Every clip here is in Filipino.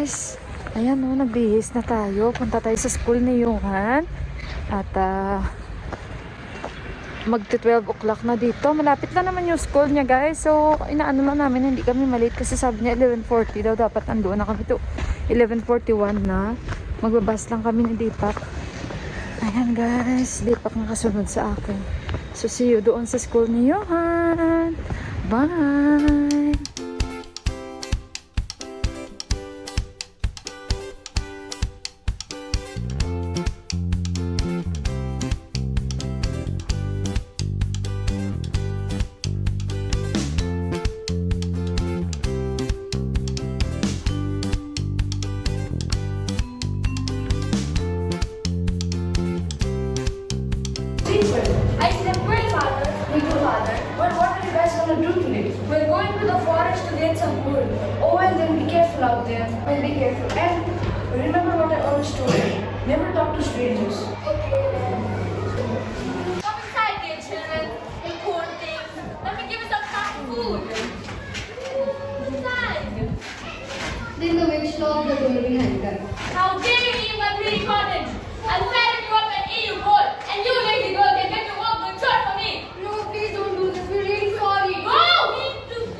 guys, ayan o, nagbihis na tayo. Punta tayo sa school ni Johan. At magti-12 o'clock na dito. Malapit na naman yung school niya guys. So, inaano lang namin, hindi kami malate kasi sabi niya 11:40 daw. Dapat andoon na kami to 11:41 na. Magbabas lang kami ni Deepak. Ayan guys, Deepak nakasunod sa akin. So, see you doon sa school ni Johan. Bye! I said, well, father, well, what are you guys going to do today? We're going to the forest to get some wood. Oh, well, then be careful out there. Well, be careful. And remember what I always told you. Never talk to strangers. Okay. Come inside, dear children. You poor things. Let me give you some fast food. Inside. Then the witch locked the door behind her. How dare you leave my pretty cottage? I'll fat you up and eat you whole. And you lazy girl can get your work done short for me. No, please don't do this. We're really sorry. Go!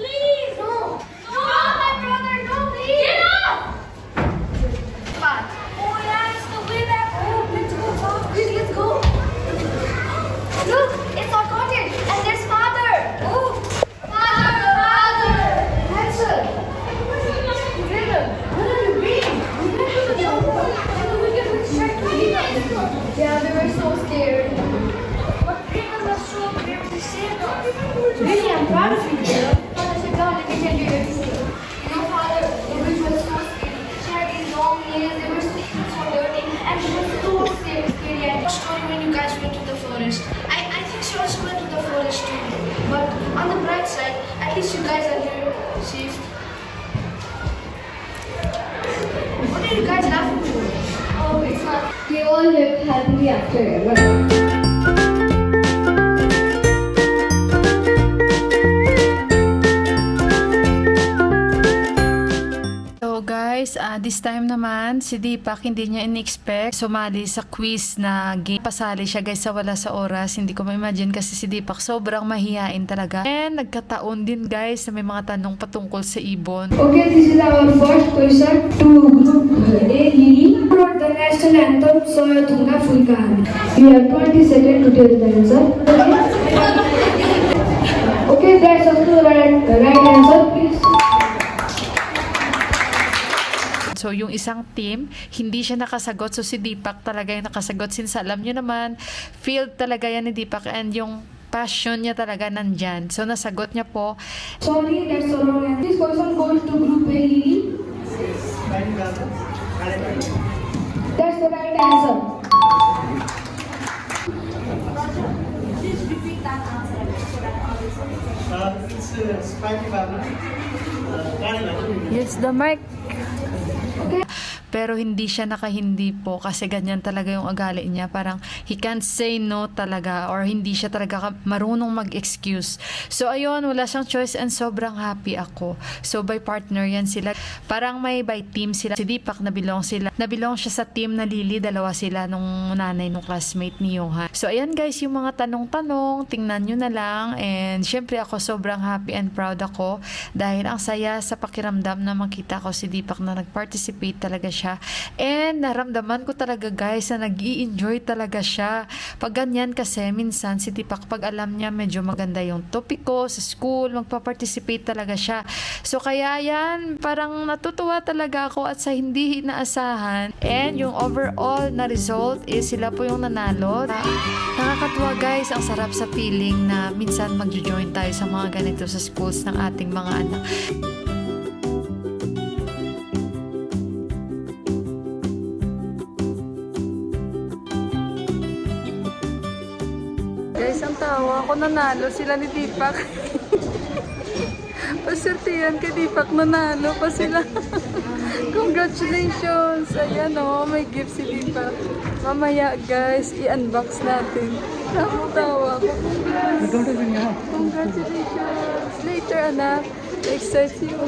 Please! No. No, my brother, no, please! Get off! Fine. Oh, yeah, it's the way back home. Let's go, Bob. Please, let's go. Look, it's our cottage, and there's father. Oh, father! Hansel, Dylan, where are you being? we went to the jungle and the wicked witch tried to eat us. Yeah, they were so scared. But Dylan was so brave to save us. Really, I'm proud of you, dear. Father, sit down. Let me tell you everything. You know, Father, the witch was so scary. She had these long nails. They were so dirty, and she was so scary. And What story when you guys went to the forest? I think she also went to the forest too. But on the bright side, at least you guys are here safe. What are you guys laughing for? oh, it's not. They all lived happily after ever. So guys, this time naman si Deepak hindi niya in-expect sumali sa quiz na game. Pasali siya guys sa wala sa oras. Hindi ko ma-imagine kasi si Deepak sobrang mahihain talaga. And nagkataon din guys na may mga tanong patungkol sa ibon. Okay, this is our first question to group A. Lily wrote the national anthem Soya Tunga Fulkan. You have 20 seconds to tell the answer. Okay, that's also the right answer, please. So, yung isang team, hindi siya nakasagot. So, si Deepak talaga yung nakasagot. Since alam nyo naman, field talaga yan ni Deepak and yung passion niya talaga nandyan. So, nasagot niya po. Sorry, that's the wrong answer. This question goes to group A. Lily. That's the right answer. Please repeat that answer. It's Spiny Baba. Yes, the mic. Pero hindi siya nakahindi po kasi ganyan talaga yung ugali niya. Parang he can't say no talaga or hindi siya talaga marunong mag-excuse. So ayun, wala siyang choice and sobrang happy ako. So by partner yan sila. Parang may by team sila. Si Deepak nabilong siya sa team na Lily. Dalawa sila nung nanay nung classmate ni Johan. So ayan guys, yung mga tanong-tanong, tingnan nyo na lang. And syempre ako sobrang happy and proud ako dahil ang saya sa pakiramdam na makita ko si Deepak na nag-participate talaga siya. And naramdaman ko talaga guys na nag-i-enjoy talaga siya. Pag ganyan kasi minsan si Deepak pag alam niya medyo maganda yung topiko sa school, magpa-participate talaga siya. So kaya yan, parang natutuwa talaga ako at sa hindi inaasahan. And yung overall na result is sila po yung nanalo. Nakakatuwa guys, ang sarap sa feeling na minsan mag-join tayo sa mga ganito sa schools ng ating mga anak. Guys, ang tawa ko nanalo sila ni Deepak. Paswerte yan kay Deepak, nanalo pa sila. Congratulations! Ayan o, may gift si Deepak. Mamaya guys, i-unbox natin. Tawa ko. Congratulations! Later anak, I excite you.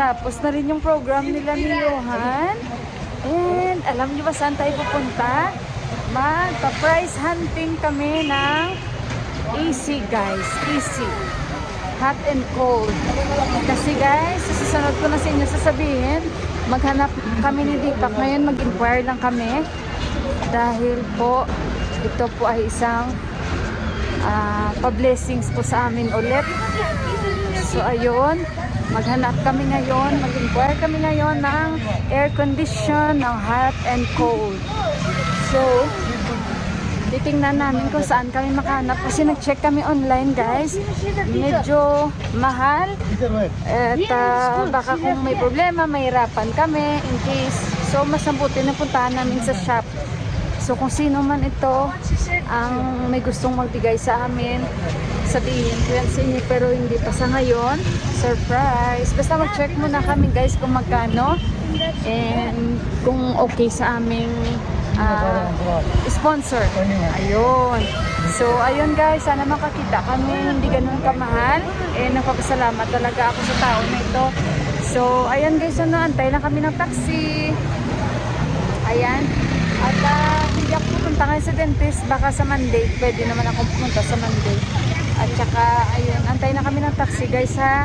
Tapos na rin yung program nila ni Johan. And alam niyo ba saan tayo pupunta? Magpa-prize hunting kami ng AC guys. AC. Hot and cold. Kasi guys, susunod ko na sa inyo sasabihin, maghanap kami ni Deepak. Ngayon mag-inquire lang kami. Dahil po, ito po ay isang pa-blessings po sa amin ulit. So ayun, maghanap kami ngayon, mag-inquire kami ngayon ng air condition, ng hot and cold. So, titingnan namin kung saan kami makahanap kasi nag-check kami online guys. Medyo mahal. At baka kung may problema, mahirapan kami in case. So, mas mabuti na puntahan namin sa shop. So, kung sino man ito ang may gustong magbigay sa amin, sabihin ko yan sa inyo pero hindi pa sa ngayon. Surprise! Basta mag-check muna kami guys kung magkano and kung okay sa aming sponsor. Ayun. So, ayun guys, sana makakita kami. Hindi ganun kamahal. Nagpapasalamat talaga ako sa tao na ito. So, ayun guys, antay lang kami ng taxi. Ayan. At hindi ako pupunta ngayon sa dentist. Baka sa Monday. Pwede naman ako pupunta sa Monday. At saka, ayun, antay na kami ng taxi guys ha.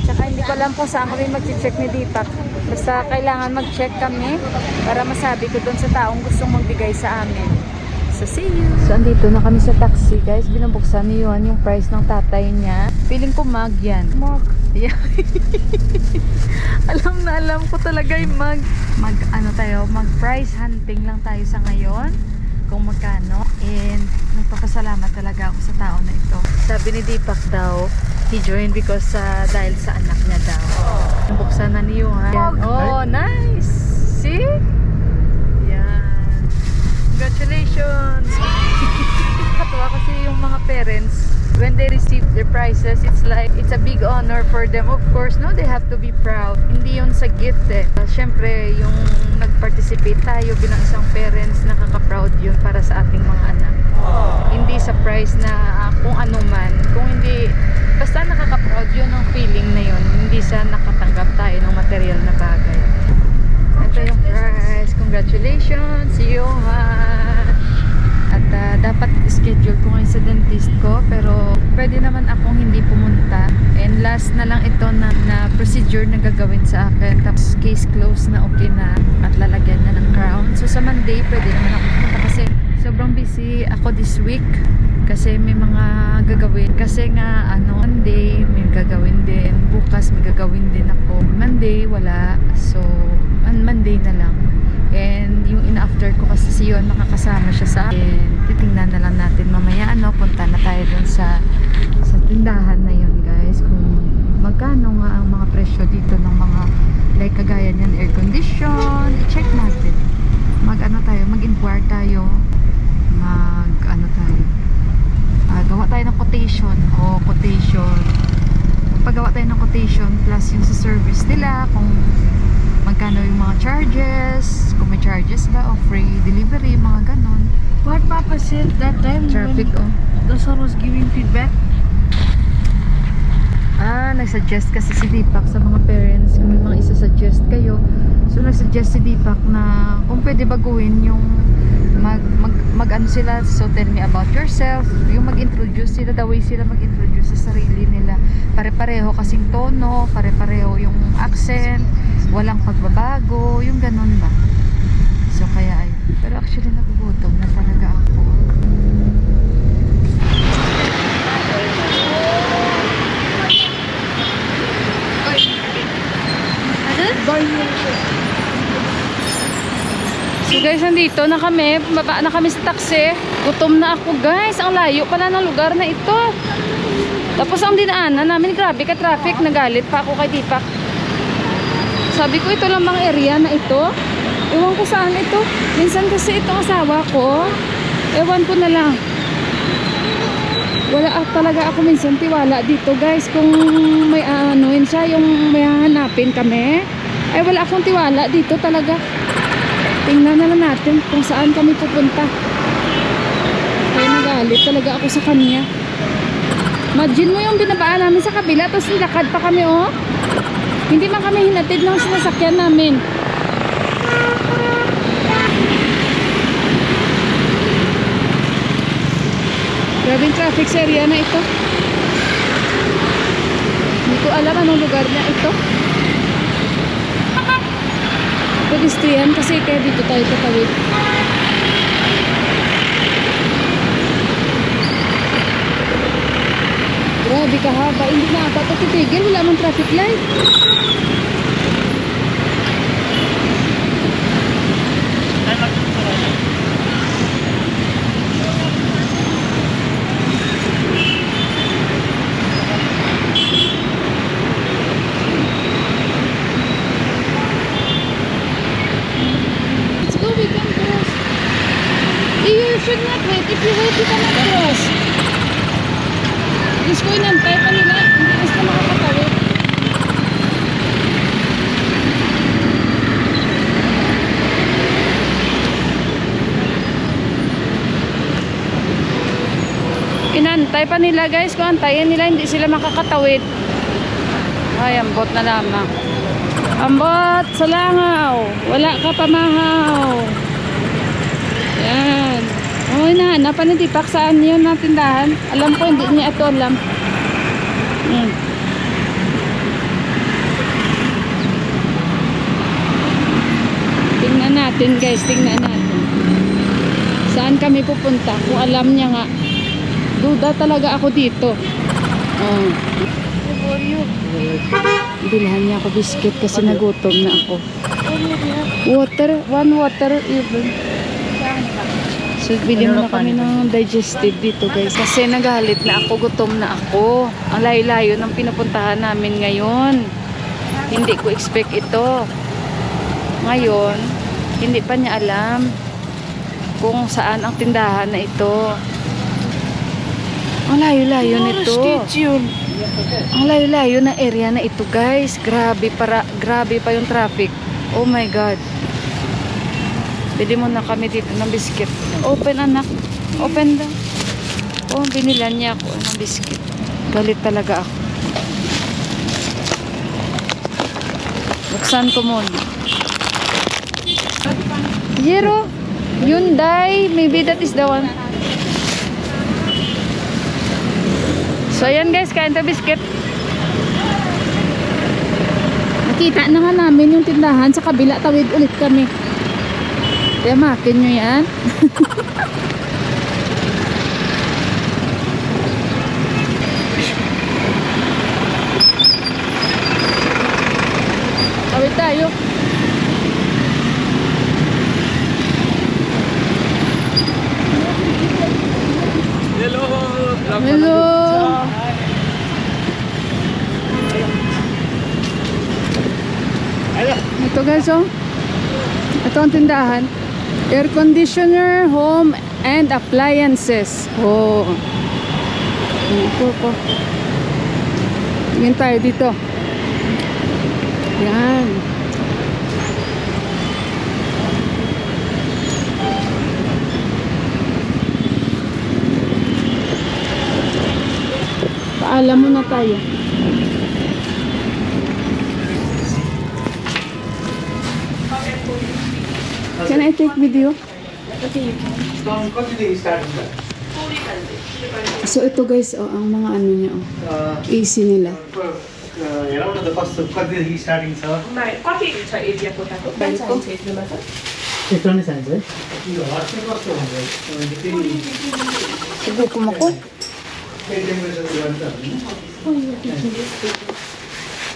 Tsaka hindi ko alam kung saan kami mag-check ni Deepak. Basta kailangan mag-check kami para masabi ko doon sa taong gustong magbigay sa amin. So, see you! So, andito na kami sa taxi guys. Binubuksan ni Yuan yung price ng tatay niya. Feeling ko mag yan. Mag. Yeah. alam ko talaga yung mag price hunting lang tayo sa ngayon. Kung magkano. And nagpapasalamat talaga ako sa tao na ito. Sabi ni Deepak daw, he joined because dahil sa anak niya daw. Nabuksan na ni Yuhan. Oh, nice! See? Yan. Congratulations! Katawa kasi yung mga parents, when they receive their prizes, it's a big honor for them. Of course, no, they have to be proud. Hindi yun sa gift eh. Siyempre, yung nag-participate tayo bilang isang parents, nakaka-proud yun para sa ating mga anak. Hindi sa prize na kung ano man. Kung hindi, basta nakaka-proud yun ang feeling na yun. Hindi sa nakatanggap tayo ng material na bagay. Ito yung prize. Congratulations, Johan! At dapat schedule ko ngayon sa dentist ko pero pwede naman akong hindi pumunta and last na lang ito na procedure na gagawin sa akin tapos case closed na okay na at lalagyan na ng crown. So sa Monday pwede naman ako pumunta kasi sobrang busy ako this week kasi may mga gagawin kasi nga Monday may gagawin din, bukas may gagawin din ako, Monday wala, so Monday na lang. And yung in-after ko kasi si Yon, makakasama siya sa akin. Titingnan na lang natin mamaya punta na tayo dun sa tindahan na yun guys. Kung magkano nga ang mga presyo dito ng mga like kagaya niyan air condition. I-check natin. Mag-inquire tayo. Gawa tayo ng quotation. Paggawa tayo ng quotation plus yung sa service nila kung magkano yung mga charges, kung may charges ba o free delivery, mga ganon. What Papa said that time Traffic when the son was giving feedback? Nagsuggest kasi si Deepak sa mga parents kung may mga isa-suggest kayo. So nagsuggest si Deepak na kung pwede baguhin yung mag-ano sila, so tell me about yourself, yung mag-introduce sila, the way sila mag-introduce sa sarili nila. Pare-pareho kasing tono, pare-pareho yung accent, walang pagbabago, yung ganun ba. So kaya ay, pero actually nagugutom na talaga ako. So guys, nandito na kami, baba na kami sa taxi. Gutom na ako guys, ang layo pala ng lugar na ito. Tapos ang dinaanan namin, grabe ka traffic, nagalit pa ako kay Deepak. Sabi ko ito lang mga area na ito. Ewan ko saan ito. Minsan kasi itong asawa ko, ewan ko na lang. Wala talaga ako minsan tiwala dito guys. Kung may anuin siya, yung may hahanapin kami, ay wala akong tiwala dito talaga. Tingnan na lang natin kung saan kami pupunta. Kaya nagalit talaga ako sa kanya. Imagine mo yung binabaan namin sa kabila, tapos nilakad pa kami oh. Hindi man kami hinatid ng sinasakyan namin. Grabe yung traffic sa area na ito. Hindi ko alam anong lugar na ito. Pedestrian kasi kaya dito tayo tatawid. Grabe kahaba. Hindi na ata ito titigil. Wala mang traffic light. Let's go, we can cross. You should not wait. If you wait, you cannot cross. Diyos ko, inantay pa nila. Hindi na sila makakatawid. Inantay pa nila guys. Kung antayin nila, hindi sila makakatawid. Ay, ambot na lamang. Ambot sa langaw. Wala ka pamahaw. Yan. Oh, hinahanap ni Tipak saan yun na tindahan. Alam ko, hindi niya ito alam. Tingnan natin guys, tingnan natin. Saan kami pupunta? Kung alam niya nga. Duda talaga ako dito. Oh. Bilhan niya ako biscuit kasi nagutom na ako. Water, one water even. So, bili muna kami ng digestive dito guys. Kasi nagalit na ako, gutom na ako. Ang layo-layo ng pinupuntahan namin ngayon. Hindi ko expect ito. Ngayon, hindi pa niya alam kung saan ang tindahan na ito. Ang layo-layo nito. Ang layo-layo na area na ito guys. Grabe pa yung traffic. Oh my God. Bili muna kami dito ng biscuit. Open anak. Open daw. Oh, binilan niya ako ng biscuit. Galit talaga ako. Buksan ko muna. Zero. Hyundai. Maybe that is the one. So, ayan guys. Kain tayo biscuit. Nakita na nga namin yung tindahan sa kabila. Tawid ulit kami. Kaya makin nyo yan. Tawid tayo. Hello. Ito guys, oh. Ito ang tindahan. Air conditioner, home and appliances. Oh. Ito po. Tingin tayo dito. Yan. Paalam muna tayo. Can I take video? So ito guys, oh, ang mga ano niya, oh. AC nila. Around the first कति देखि स्टार्टिङ छ कति छ एरिया कोटाको पञ्चायत क्षेत्रमा छ यस्तो नै चाहिन्छ है यो हर्से कस्तो हुन्छ Gutom ako.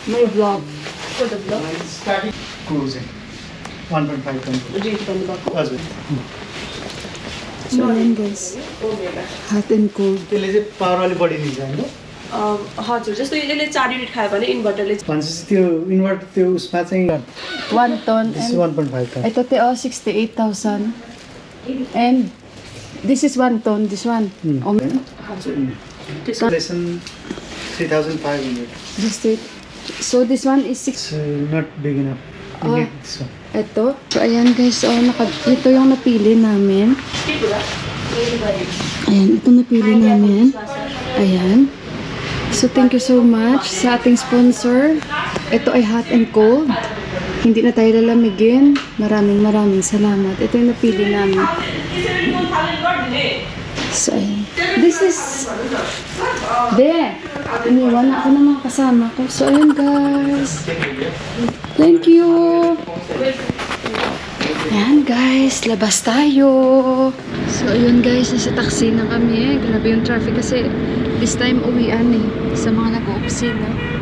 May vlog. Starting क्रुजिङ 1.5 टन रेट गर्नुभएको हजुर So ayan guys, hot and cold. त्यसले चाहिँ पावर अलिक बढी दिन्छ होइन हजुर जस्तो यसले 4 युनिट खायो भने इन्भर्टरले भनेपछि त्यो इन्भर्टर त्यो उसमा चाहिँ 1 ton this and 1.5 ton ito te, oh, 68,000. And this is 1 ton, this one. Oh, lesson 3500 just it. So this one is 6. it's not big enough you need this one Ito. So ayan guys, oh, ito yung napili namin. Ayan, ito napili namin. Ayan. So thank you so much sa ating sponsor. Ito ay hot and cold. Hindi na tayo lalamigin. Maraming salamat. Ito yung napili namin. So, ayan. This is... Iniwan na ako ng mga kasama ko. So, ayun guys. Thank you. Ayan guys, labas tayo. So, ayun guys, nasa taxi na kami. Grabe yung traffic kasi this time uwian sa mga nag-oopsina.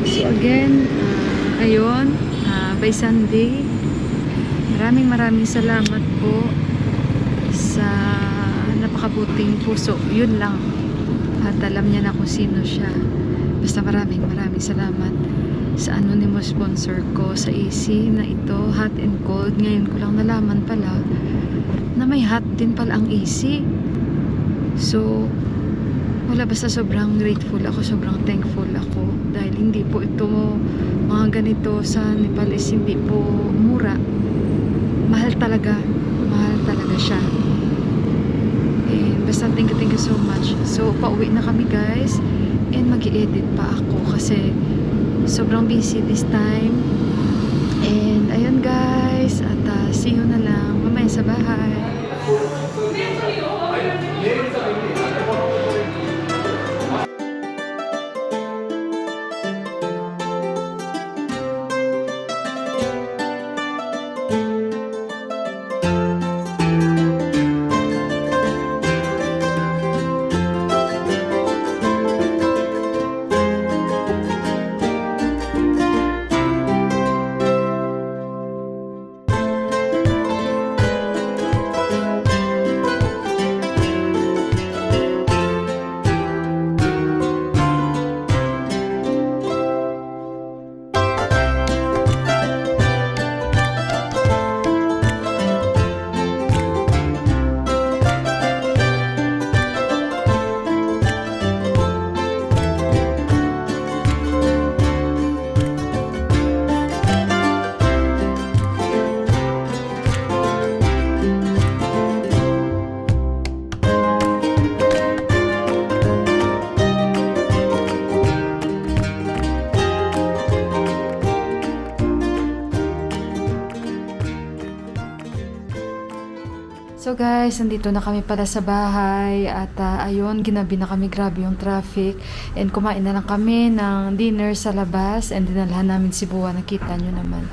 So again, ayun, by Sunday, maraming salamat po sa napakabuting puso. Yun lang. At alam niya na kung sino siya. Basta maraming salamat sa anonymous sponsor ko sa AC na ito, hot and cold. Ngayon ko lang nalaman pala na may hot din pala ang AC. So, wala, basta sobrang grateful ako, sobrang thankful ako dahil hindi po ito mga ganito sa Nepal is hindi po mura. Mahal talaga siya. And basta thank you so much. So pauwi na kami guys and mag-i-edit pa ako kasi sobrang busy this time. And ayun guys, at see you na lang mamaya sa bahay. So guys, nandito na kami pala sa bahay at ayun, ginabi na kami, grabe yung traffic and kumain na lang kami ng dinner sa labas and dinalhan namin si Buwa, nakita nyo naman.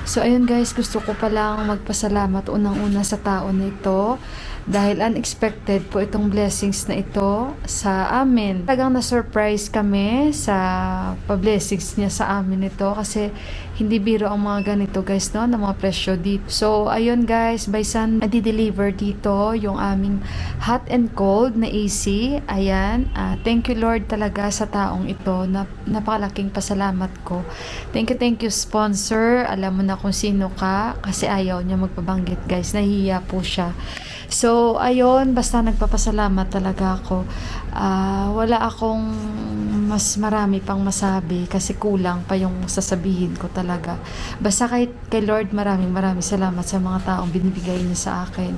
So ayun guys, gusto ko palang magpasalamat unang-una sa tao na ito dahil unexpected po itong blessings na ito sa amin. Talagang na-surprise kami sa pa-blessings niya sa amin ito kasi hindi biro ang mga ganito guys, no, ng mga presyo dito. So ayun guys, by Sun i-deliver dito yung aming hot and cold na AC. Ayan, thank you Lord talaga sa taong ito. Napakalaking pasalamat ko. Thank you sponsor. Alam mo na kung sino ka kasi ayaw niya magpabanggit guys, nahihiya po siya. So, ayun, basta nagpapasalamat talaga ako. Wala akong mas marami pang masabi kasi kulang pa yung sasabihin ko talaga. Basta kay Lord, maraming salamat sa mga taong binibigay niya sa akin.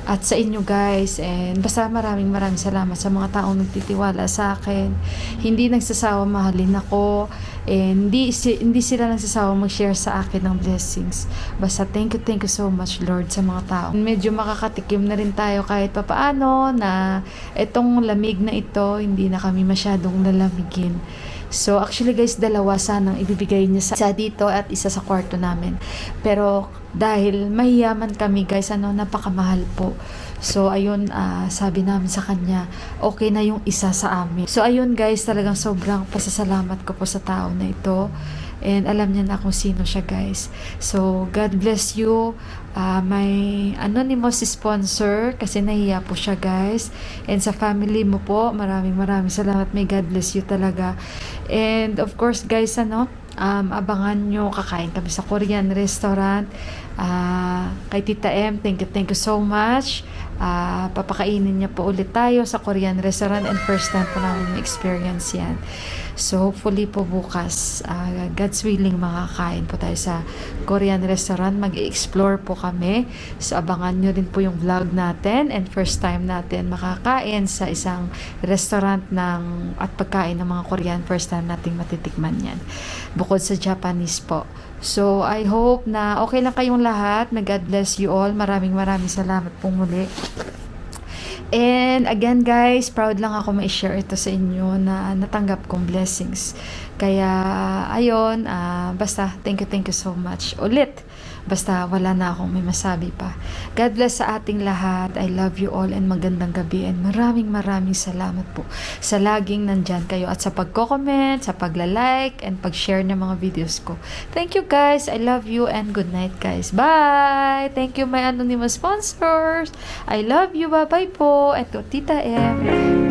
At sa inyo guys, and basta maraming salamat sa mga taong nagtitiwala sa akin. Hindi nagsasawa mahalin ako, and hindi sila nagsasawa mag-share sa akin ng blessings. Basta thank you so much Lord sa mga tao. Medyo makakatikim na rin tayo kahit papaano na itong lamig na ito, hindi na kami masyadong lalamigin. So actually guys, dalawa sanang ibibigay niya sa dito at isa sa kwarto namin. Pero dahil mahiyaman kami guys, napakamahal po. So ayun, sabi namin sa kanya, okay na yung isa sa amin. So ayun guys, talagang sobrang pasasalamat ko po sa tao na ito. And alam niya na kung sino siya guys. So God bless you. May anonymous sponsor kasi nahiya po siya guys. And sa family mo po, maraming salamat. May God bless you talaga. And of course guys, abangan nyo, kakain kami sa Korean restaurant. Kay Tita M, thank you so much. Papakainin niya po ulit tayo sa Korean restaurant and first time po namin ma-experience yan. So hopefully po bukas, God's willing, makakain po tayo sa Korean restaurant. Mag-explore po kami. So abangan nyo din po yung vlog natin, and first time natin makakain sa isang restaurant at pagkain ng mga Korean. First time nating matitikman yan. Bukod sa Japanese po. So, I hope na okay lang kayong lahat. May God bless you all. Maraming salamat po muli. And again guys, proud lang ako ma-share ito sa inyo na natanggap kong blessings. Kaya, ayun, basta thank you so much. Ulit, basta wala na akong may masabi pa. God bless sa ating lahat. I love you all and magandang gabi. And maraming salamat po sa laging nandyan kayo at sa pagko-comment, sa pagla-like, and pag-share ng mga videos ko. Thank you guys. I love you and good night guys. Bye! Thank you my anonymous sponsors. I love you. Bye-bye po. Ito, Tita M.